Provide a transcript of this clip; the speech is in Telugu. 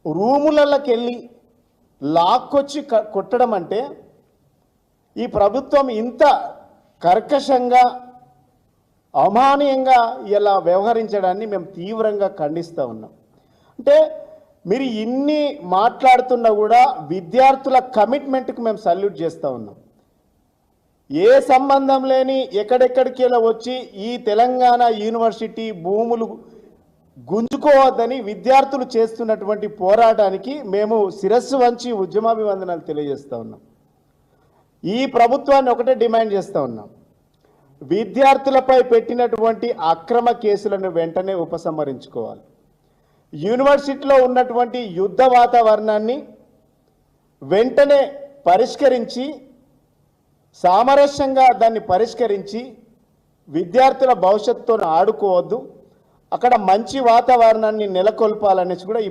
రూములలోకి వెళ్ళి లాక్కొచ్చి కొట్టడం అంటే ఈ ప్రభుత్వం ఇంత కర్కశంగా అమానీయంగా ఇలా వ్యవహరించడాన్ని మేము తీవ్రంగా ఖండిస్తూ ఉన్నాం. అంటే మీరు ఇన్ని మాట్లాడుతున్నా కూడా విద్యార్థుల కమిట్మెంట్కి మేము సల్యూట్ చేస్తూ ఉన్నాం. ఏ సంబంధం లేని ఎక్కడెక్కడికి వచ్చి ఈ తెలంగాణ యూనివర్సిటీ భూములు గుంజుకోవద్దని విద్యార్థులు చేస్తున్నటువంటి పోరాటానికి మేము శిరస్సు వంచి ఉద్యమాభివందనాలు తెలియజేస్తూ ఉన్నాం. ఈ ప్రభుత్వాన్ని ఒకటే డిమాండ్ చేస్తూ ఉన్నాం, విద్యార్థులపై పెట్టినటువంటి అక్రమ కేసులను వెంటనే ఉపసంహరించుకోవాలి. యూనివర్సిటీలో ఉన్నటువంటి యుద్ధ వాతావరణాన్ని వెంటనే పరిష్కరించి సామరస్యంగా దాన్ని పరిష్కరించి విద్యార్థుల భవిష్యత్తుతో ఆడుకోవద్దు, అక్కడ మంచి వాతావరణాన్ని నెలకొల్పాలనేసి కూడా